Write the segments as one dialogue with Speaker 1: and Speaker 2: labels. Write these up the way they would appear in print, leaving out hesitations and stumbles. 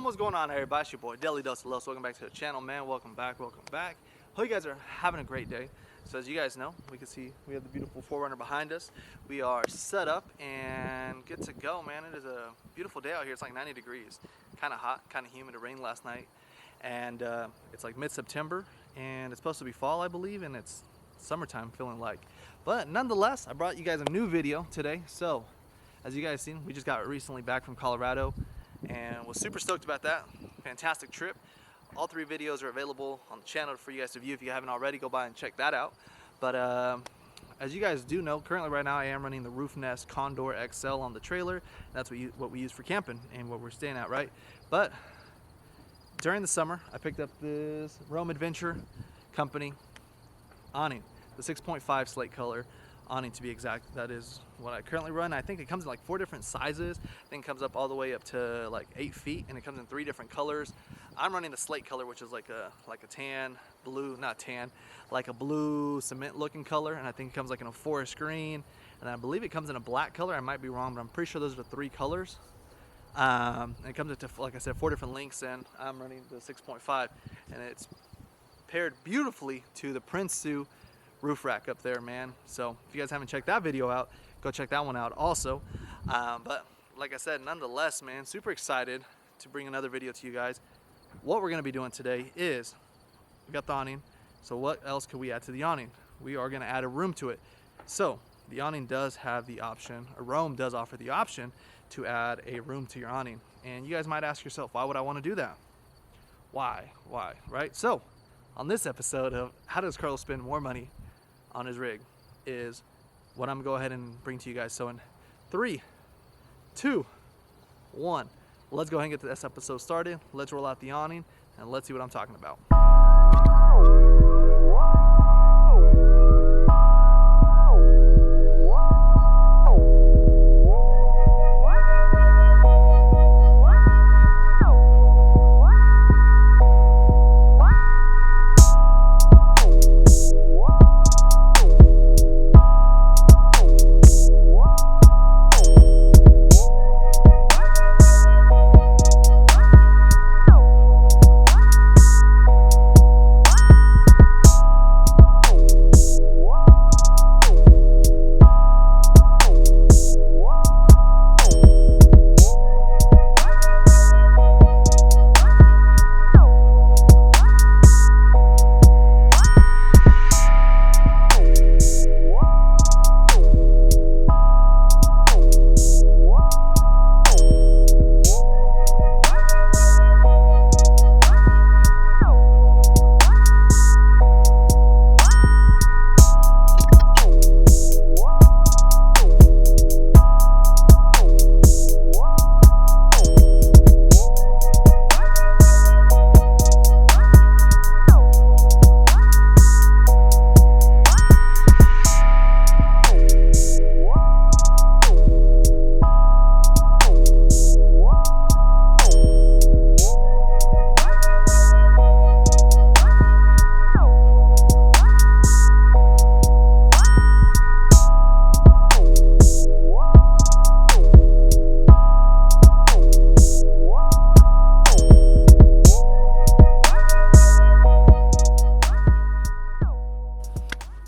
Speaker 1: What's going on, everybody? It's your boy Deli Dose of Los. Welcome back to the channel, man. Welcome back. Hope you guys are having a great day. So as you guys know, we can see we have the beautiful 4Runner behind us. We are set up and good to go, man. It is a beautiful day out here. It's like 90 degrees, kind of hot, kind of humid. It rained last night, and it's like mid-September, and it's supposed to be fall, I believe, and it's summertime feeling like. But nonetheless, I brought you guys a new video today. So as you guys seen, we just got recently back from Colorado and was super stoked about that. Fantastic trip. All three videos are available on the channel for you guys to view. If you haven't already, go by and check that out. But as you guys do know, currently right now I am running the Roof Nest Condor XL on the trailer. That's what we use for camping and what we're staying at, right? But during the summer, I picked up this Roam Adventure Company awning, the 6.5 slate color awning to be exact. That is what I currently run. I think it comes in like 4 different sizes. I think it comes up all the way up to like 8 feet, and it comes in 3 different colors. I'm running the slate color, which is like a tan, blue, not tan, like a blue cement looking color, and I think it comes like in a forest green, and I believe it comes in a black color. I might be wrong, but I'm pretty sure those are the 3 colors. And it comes into, like I said, 4 different lengths, and I'm running the 6.5, and it's paired beautifully to the Prinsu roof rack up there, man. So if you guys haven't checked that video out, go check that one out also. But like I said, nonetheless, man, super excited to bring another video to you guys. What we're going to be doing today is we got the awning. So what else could we add to the awning? We are going to add a room to it. So the awning does have the option, or Roam does offer the option to add a room to your awning. And you guys might ask yourself, why would I want to do that? Why, right? So on this episode of How Does Carlos Spend More Money on His Rig is what I'm going to go ahead and bring to you guys. So in 3, 2, 1, let's go ahead and get this episode started. Let's roll out the awning and let's see what I'm talking about.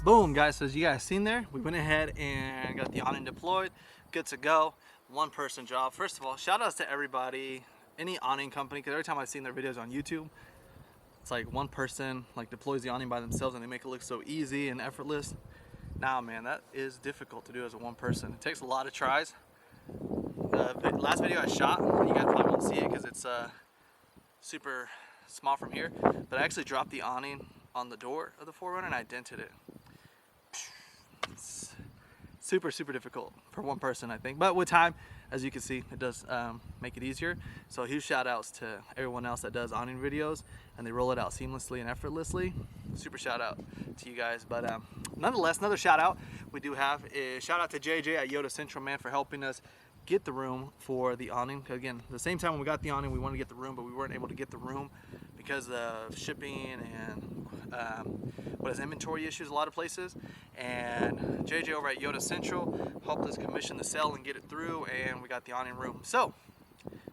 Speaker 1: Boom, guys, so as you guys seen there, we went ahead and got the awning deployed, good to go. 1-person job. First of all, shout outs to everybody, any awning company, because every time I've seen their videos on YouTube, it's like one person like deploys the awning by themselves and they make it look so easy and effortless. Nah, man, that is difficult to do as a 1-person. It takes a lot of tries. The last video I shot, you guys probably won't see it because it's super small from here, but I actually dropped the awning on the door of the 4Runner and I dented it. It's super difficult for 1 person, I think, but with time, as you can see, it does make it easier. So huge shout outs to everyone else that does awning videos and they roll it out seamlessly and effortlessly. Super shout out to you guys. But nonetheless, another shout out we do have is shout out to JJ at Yota Central, man, for helping us get the room for the awning. Again, the same time when we got the awning, we wanted to get the room, but we weren't able to get the room because of shipping and inventory issues a lot of places. And JJ over at Yota Central helped us commission the cell and get it through, and we got the awning room. So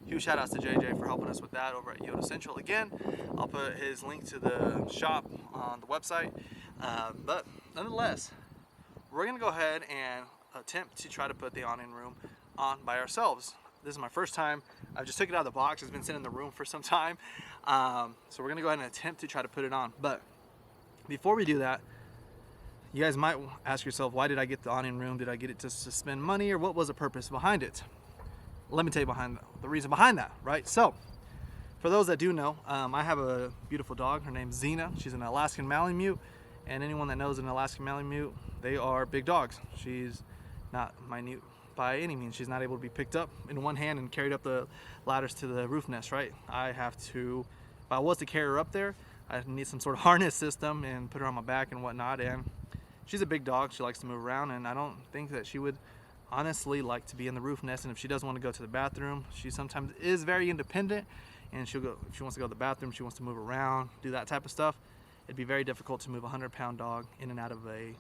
Speaker 1: huge shout outs to JJ for helping us with that over at Yota Central. Again, I'll put his link to the shop on the website. But nonetheless, we're gonna go ahead and attempt to try to put the awning room on by ourselves. This is my first time. I just took it out of the box. It's been sitting in the room for some time. So we're gonna go ahead and attempt to try to put it on. But before we do that, you guys might ask yourself, why did I get the awning room? Did I get it just to spend money, or what was the purpose behind it? Let me tell you the reason behind that, right? So, for those that do know, I have a beautiful dog. Her name's Xena. She's an Alaskan Malamute, and anyone that knows an Alaskan Malamute, they are big dogs. She's not minute by any means. She's not able to be picked up in one hand and carried up the ladders to the roof nest, right? I have to, if I was to carry her up there, I need some sort of harness system and put her on my back and whatnot. And she's a big dog. She likes to move around, and I don't think that she would honestly like to be in the roof nest. And if she does want to go to the bathroom, she sometimes is very independent, and she'll go, if she wants to go to the bathroom, she wants to move around, do that type of stuff. It'd be very difficult to move a 100-pound dog in and out of a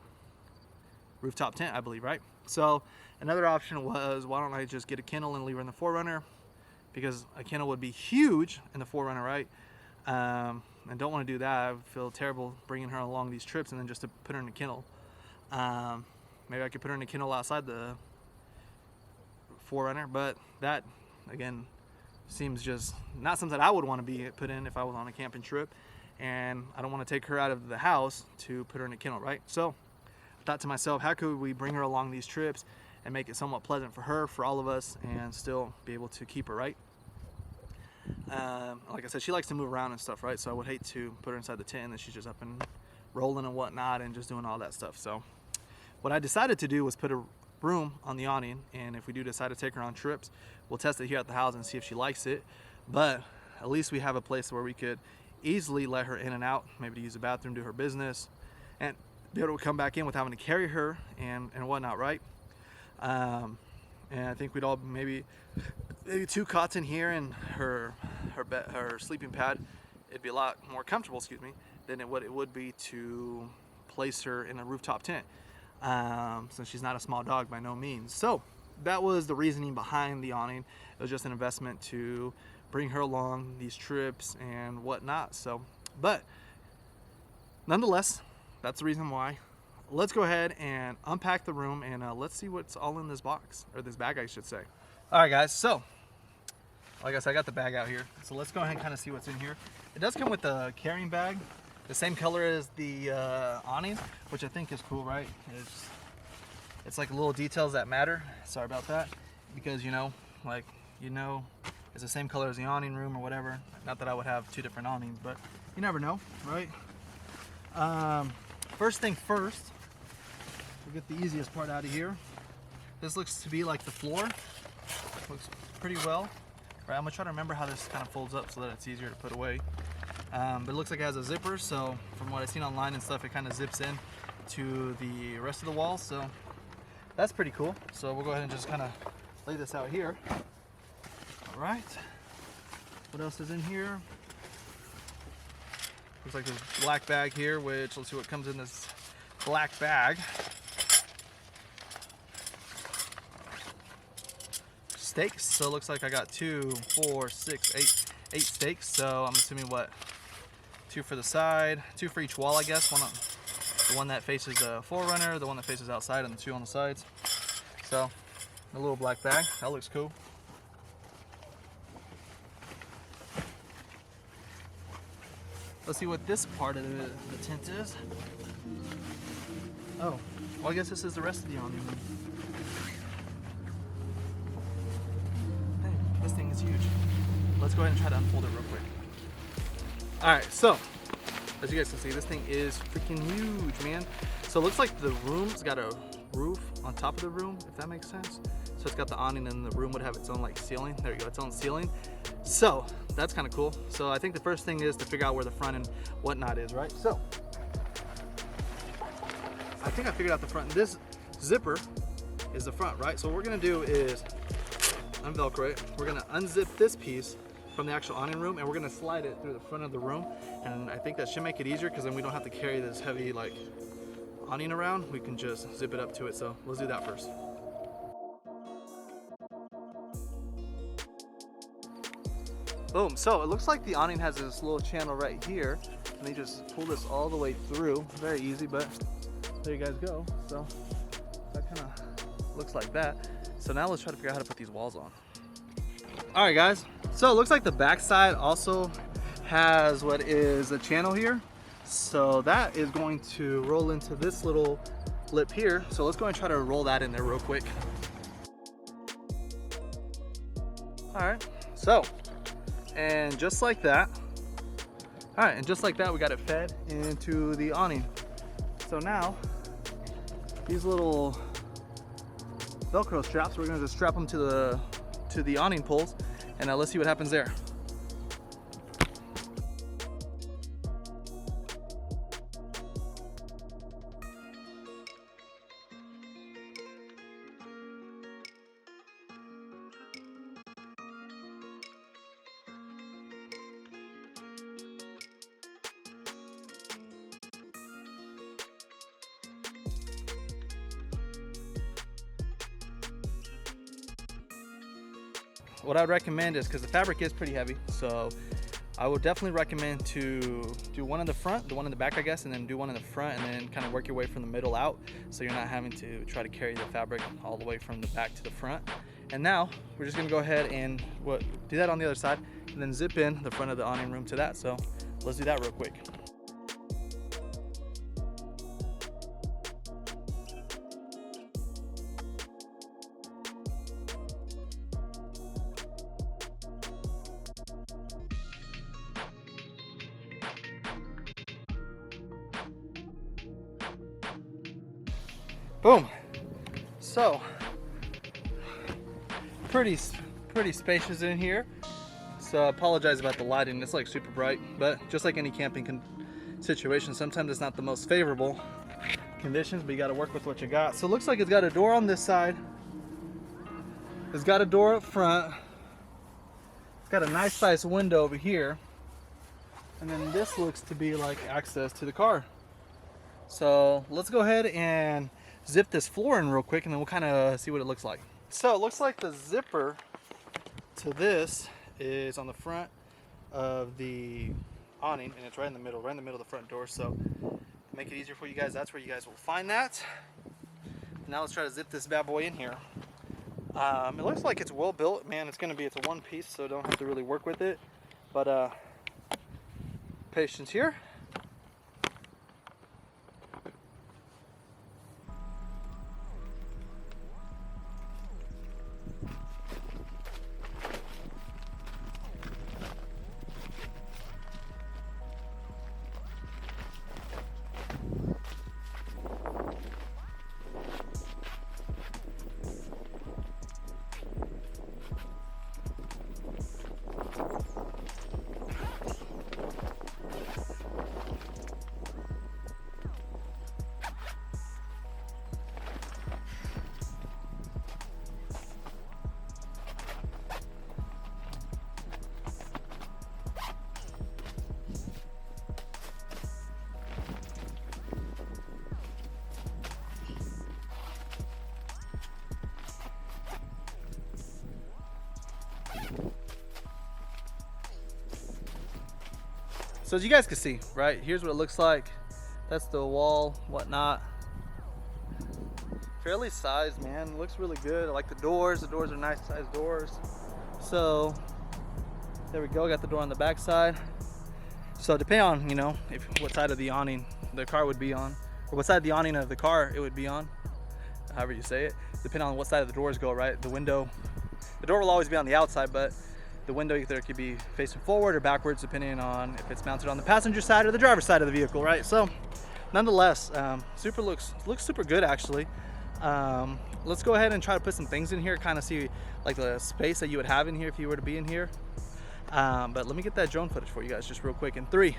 Speaker 1: rooftop tent, I believe, right? So another option was, why don't I just get a kennel and leave her in the 4Runner, because a kennel would be huge in the 4Runner, right? And don't want to do that. I would feel terrible bringing her along these trips and then just to put her in a kennel. Maybe I could put her in a kennel outside the 4Runner, but that, again, seems just not something I would want to be put in if I was on a camping trip, and I don't want to take her out of the house to put her in a kennel, right? So I thought to myself, how could we bring her along these trips and make it somewhat pleasant for her, for all of us, and still be able to keep her, right? Like I said, she likes to move around and stuff, right? So I would hate to put her inside the tent and then she's just up and rolling and whatnot and just doing all that stuff. So what I decided to do was put a room on the awning, and if we do decide to take her on trips, we'll test it here at the house and see if she likes it. But at least we have a place where we could easily let her in and out, maybe to use the bathroom, do her business, and be able to come back in without having to carry her and whatnot, right? And I think we'd all maybe 2 cots in here, and her sleeping pad, it'd be a lot more comfortable, excuse me, than it would be to place her in a rooftop tent, since she's not a small dog by no means. So that was the reasoning behind the awning. It was just an investment to bring her along these trips and whatnot. So, but nonetheless, that's the reason why. Let's go ahead and unpack the room, and let's see what's all in this box, or this bag, I should say. All right, guys, so like I said, I got the bag out here, so let's go ahead and kind of see what's in here. It does come with a carrying bag, the same color as the awning, which I think is cool, right? It's like little details that matter. Sorry about that, because it's the same color as the awning room or whatever. Not that I would have 2 different awnings, but you never know, right? First thing first, we'll get the easiest part out of here. This looks to be like the floor. Looks pretty well. Right, I'm gonna try to remember how this kind of folds up so that it's easier to put away. But it looks like it has a zipper, so from what I've seen online and stuff, it kind of zips in to the rest of the wall, so that's pretty cool. So we'll go ahead and just kind of lay this out here. All right, what else is in here? Looks like this black bag here, which, let's see what comes in this black bag. Steaks, so it looks like I got 2, 4, 6, 8 steaks. So I'm assuming what, 2 for the side, 2 for each wall, I guess. The one that faces the 4Runner, the one that faces outside, and the 2 on the sides. So a little black bag, that looks cool. Let's see what this part of the tent is. Oh, well, I guess this is the rest of the awning. Hey, this thing is huge. Let's go ahead and try to unfold it real quick. All right, so as you guys can see, this thing is freaking huge, man. So it looks like the room's got a roof on top of the room, if that makes sense. So it's got the awning, and the room would have its own like ceiling. There you go, its own ceiling. So that's kind of cool. So I think the first thing is to figure out where the front and whatnot is, right? So I think I figured out the front. This zipper is the front, right? So what we're gonna do is unvelcro it. We're gonna unzip this piece from the actual awning room, and we're gonna slide it through the front of the room. And I think that should make it easier, because then we don't have to carry this heavy like awning around. We can just zip it up to it. So let's do that first. Boom. So it looks like the awning has this little channel right here, and they just pull this all the way through. Very easy, but there you guys go. So that kind of looks like that. So now let's try to figure out how to put these walls on. All right, guys. So it looks like the back side also has what is a channel here. So that is going to roll into this little lip here. So let's go and try to roll that in there real quick. All right. So. And just like that, all right, and just like that, we got it fed into the awning. So now, these little Velcro straps, we're gonna just strap them to the awning poles, and now let's see what happens there. What I'd recommend is, because the fabric is pretty heavy, so I would definitely recommend to do one in the front, the one in the back I guess, and then do one in the front, and then kind of work your way from the middle out, so you're not having to try to carry the fabric all the way from the back to the front. And now we're just gonna go ahead and do that on the other side, and then zip in the front of the awning room to that. So let's do that real quick. Boom. So pretty spacious in here. So I apologize about the lighting. It's like super bright, but just like any camping situation, sometimes it's not the most favorable conditions, but you got to work with what you got. So it looks like it's got a door on this side. It's got a door up front. It's got a nice sized window over here. And then this looks to be like access to the car. So let's go ahead and zip this floor in real quick, and then we'll kind of see what it looks like. So it looks like the zipper to this is on the front of the awning, and it's right in the middle of the front door. So to make it easier for you guys, that's where you guys will find that. Now let's try to zip this bad boy in here. It looks like it's well built, man. It's a one piece, so don't have to really work with it, but patience here. So as you guys can see, right, here's what it looks like. That's the wall, whatnot. Fairly sized, man. Looks really good. I like the doors. The doors are nice sized doors. So there we go. Got the door on the back side. So depending on, you know, what side of the awning the car would be on, or what side of the awning of the car it would be on, however you say it, depending on what side of the doors go, right? The door will always be on the outside, but the window either could be facing forward or backwards, depending on if it's mounted on the passenger side or the driver's side of the vehicle, right? So nonetheless, looks super good actually. Let's go ahead and try to put some things in here, kind of see like the space that you would have in here if you were to be in here. But let me get that drone footage for you guys just real quick in 3,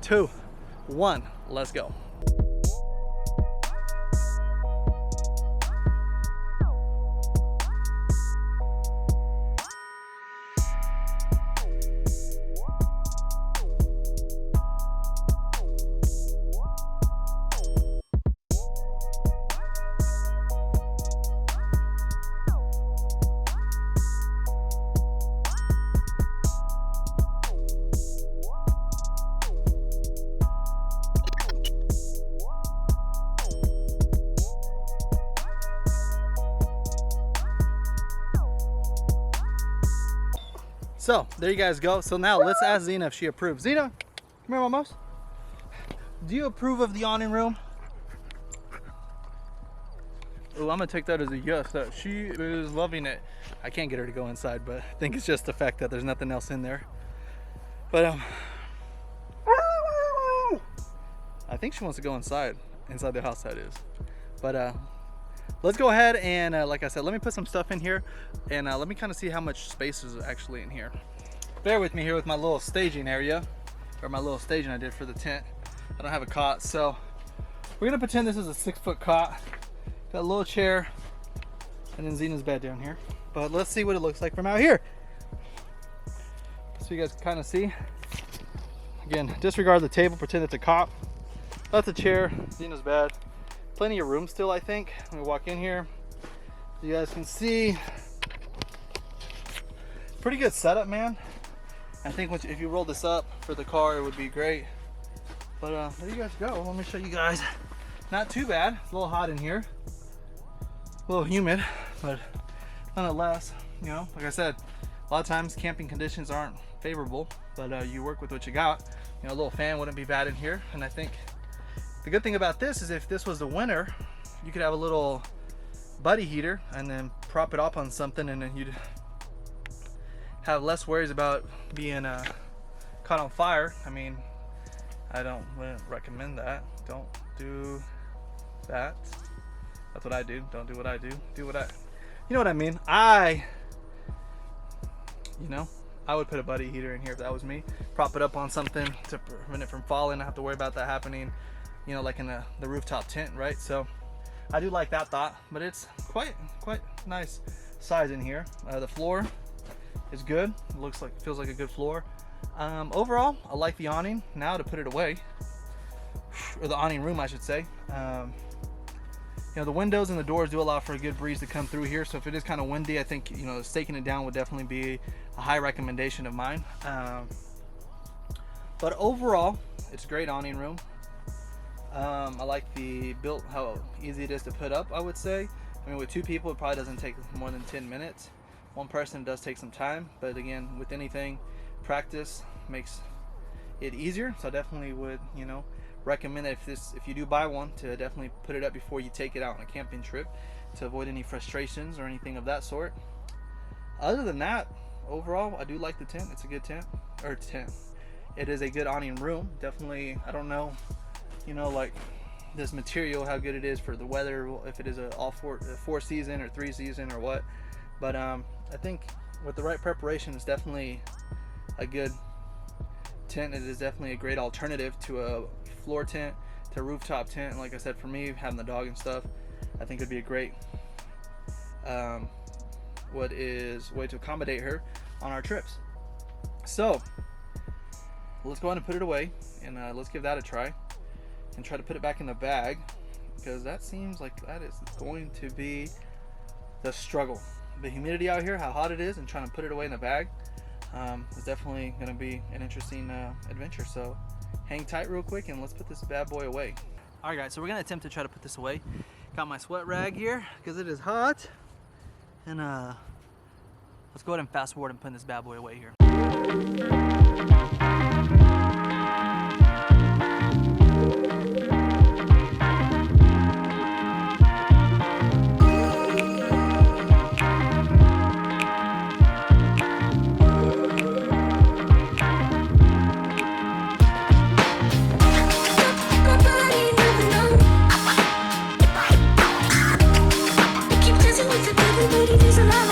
Speaker 1: 2, 1, let's go. So there you guys go. So now let's ask Zena if she approves. Zena, come here, almost. Do you approve of the awning room? Oh, I'm gonna take that as a yes. That she is loving it. I can't get her to go inside, but I think it's just the fact that there's nothing else in there. But I think she wants to go inside the house, that is. But let's go ahead and like I said, let me put some stuff in here, and let me kind of see how much space is actually in here. Bear with me here with my little staging area, or my little staging I did for the tent. I don't have a cot, so we're gonna pretend this is a 6-foot cot. Got a little chair, and then Zena's bed down here. But let's see what it looks like from out here, so you guys can kind of see. Again, disregard the table, pretend it's a cot. That's a chair, Zena's bed. Plenty of room still, I think. Let me walk in here so you guys can see. Pretty good setup, man. I think if you roll this up for the car, it would be great. But there you guys go. Let me show you guys. Not too bad. It's a little hot in here, a little humid, but nonetheless, you know, like I said, a lot of times camping conditions aren't favorable, but you work with what you got. You know, a little fan wouldn't be bad in here. And I think the good thing about this is if this was the winter, you could have a little buddy heater and then prop it up on something, and then you'd have less worries about being caught on fire. I mean, wouldn't recommend that. Don't do that. That's what I do. Don't do what I do. Do what I, you know what I mean. You know, I would put a buddy heater in here if that was me. Prop it up on something to prevent it from falling. I have to worry about that happening, you know, like in the rooftop tent, right? So I do like that thought, but it's quite nice size in here. The floor is good. It looks like, feels like a good floor. Overall, I like the awning. Now to put it away, or the awning room, I should say. You know, the windows and the doors do allow for a good breeze to come through here. So if it is kind of windy, I think, you know, staking it down would definitely be a high recommendation of mine. But overall, it's a great awning room. I like the built, how easy it is to put up, I would say. I mean, with 2 people, it probably doesn't take more than 10 minutes. 1 person does take some time, but again, with anything, practice makes it easier. So I definitely would, you know, recommend that if you do buy one, to definitely put it up before you take it out on a camping trip, to avoid any frustrations or anything of that sort. Other than that, overall, I do like the tent. It's a good tent. It is a good awning room. Definitely, I don't know, you know, like this material, how good it is for the weather, if it is a 4 season or 3 season or what. But I think with the right preparation, it's definitely a good tent. It is definitely a great alternative to a floor tent, to a rooftop tent. And like I said, for me, having the dog and stuff, I think it'd be a great way to accommodate her on our trips. So let's go ahead and put it away, and let's give that a try and try to put it back in the bag, because that seems like that is going to be the struggle. The humidity out here, how hot it is, and trying to put it away in the bag is definitely going to be an interesting adventure. So hang tight real quick and let's put this bad boy away. All right guys, so we're going to attempt to try to put this away. Got my sweat rag here because it is hot, and let's go ahead and fast forward and put this bad boy away here.
Speaker 2: There's a lot of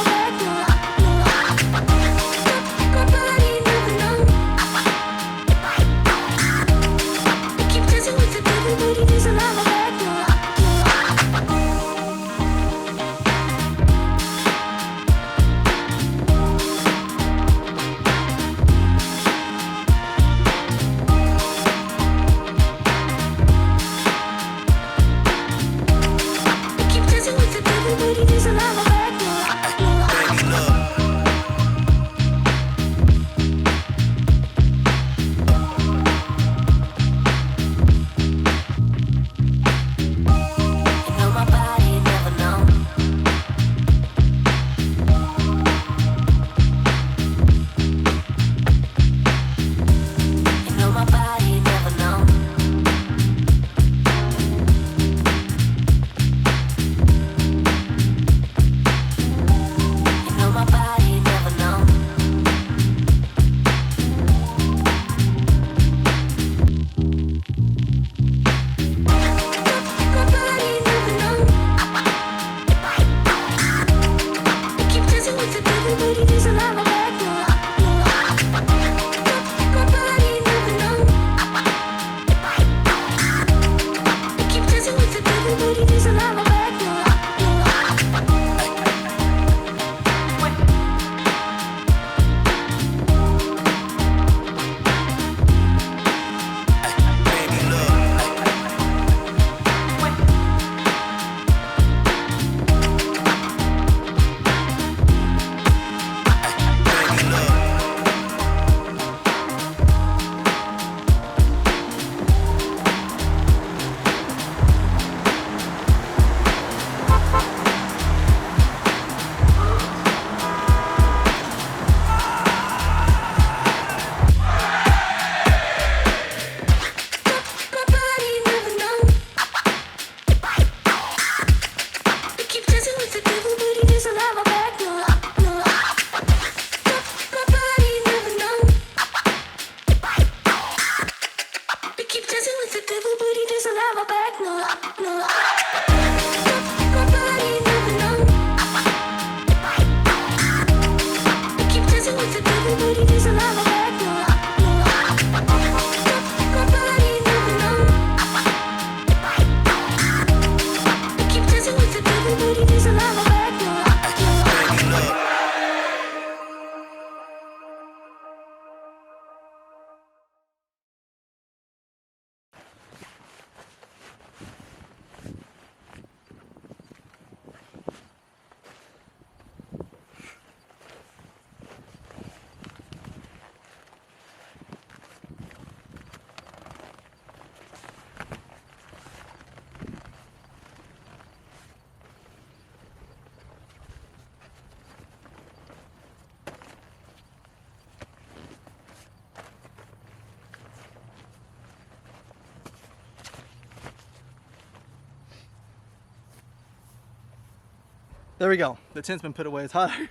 Speaker 1: there we go. The tint's been put away. It's hot here.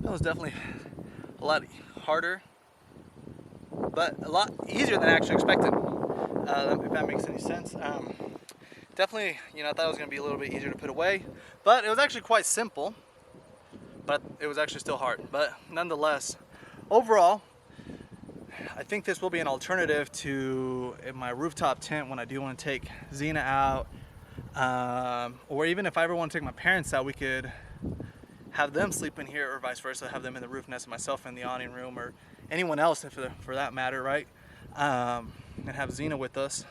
Speaker 1: That was definitely a lot harder, but a lot easier than I actually expected. If that makes any sense. Definitely, you know, I thought it was going to be a little bit easier to put away, but it was actually quite simple, but it was actually still hard. But nonetheless, overall, I think this will be an alternative to my rooftop tent when I do want to take Xena out, or even if I ever want to take my parents out, we could have them sleep in here, or vice versa, have them in the roof nest and myself in the awning room, or anyone else for that matter, right? And have Xena with us,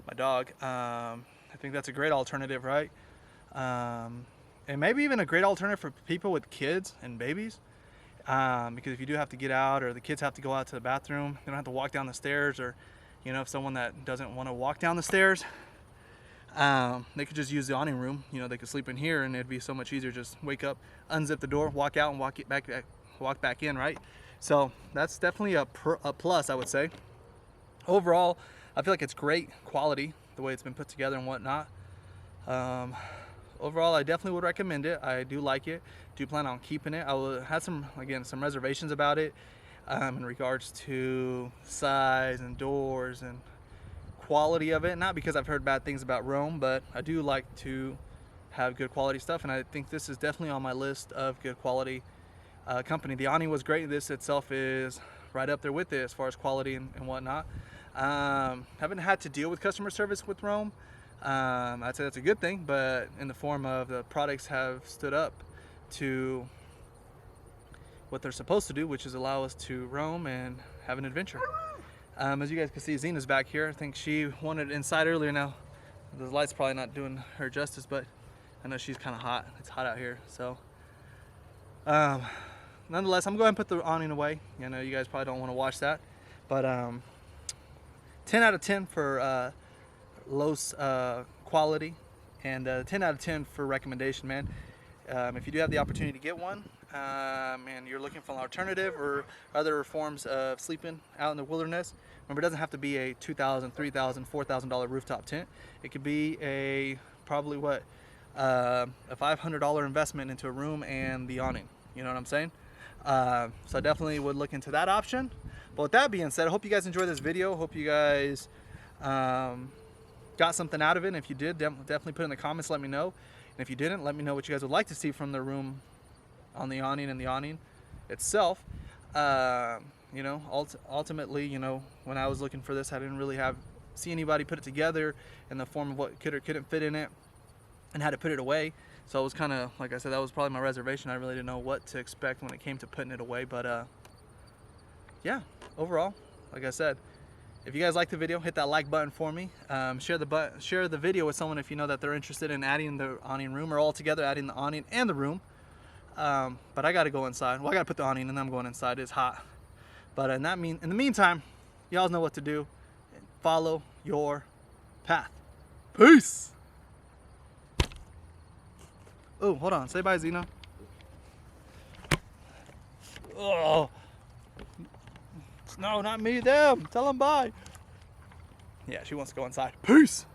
Speaker 1: my dog. I think that's a great alternative, right? And maybe even a great alternative for people with kids and babies, because if you do have to get out, or the kids have to go out to the bathroom, they don't have to walk down the stairs, or you know, if someone that doesn't want to walk down the stairs, they could just use the awning room. You know, they could sleep in here, and it'd be so much easier. Just wake up, unzip the door, walk out, and walk back in, right? So that's definitely a plus, I would say. Overall, I feel like it's great quality, the way it's been put together and whatnot. Overall, I definitely would recommend it. I do like it. Do plan on keeping it. I will have some reservations about it, in regards to size and doors and quality of it. Not because I've heard bad things about Rome, but I do like to have good quality stuff, and I think this is definitely on my list of good quality company. The awning was great. This itself is right up there with it as far as quality and whatnot. Haven't had to deal with customer service with Rome. I'd say that's a good thing, but in the form of the products have stood up to what they're supposed to do, which is allow us to roam and have an adventure. As you guys can see, Xena's back here. I think she wanted inside earlier. Now the light's probably not doing her justice, but I know she's kind of hot. It's hot out here, so nonetheless, I'm going to put the awning away. You know, you guys probably don't want to watch that, but 10 out of 10 for Los quality, and 10 out of 10 for recommendation, man. If you do have the opportunity to get one, and you're looking for an alternative or other forms of sleeping out in the wilderness, remember, it doesn't have to be a $2,000, $3,000, $4,000 rooftop tent. It could be a probably a $500 investment into a room and the awning. You know what I'm saying? So I definitely would look into that option. But with that being said, I hope you guys enjoyed this video. Hope you guys got something out of it. And if you did, definitely put in the comments, let me know. And if you didn't, let me know what you guys would like to see from the room on the awning and the awning itself. You know, ultimately, you know, when I was looking for this, I didn't really see anybody put it together in the form of what could or couldn't fit in it and how to put it away. So it was kind of, like I said, that was probably my reservation. I really didn't know what to expect when it came to putting it away. But yeah, overall, like I said, if you guys like the video, hit that like button for me. Share the video with someone if you know that they're interested in adding the awning room, or all together adding the awning and the room. But I got to go inside. Well, I got to put the awning and then I'm going inside. It's hot. But in the meantime, y'all know what to do. Follow your path. Peace. Oh, hold on. Say bye, Xena. Oh. No, not me, them. Tell them bye. Yeah, she wants to go inside. Peace.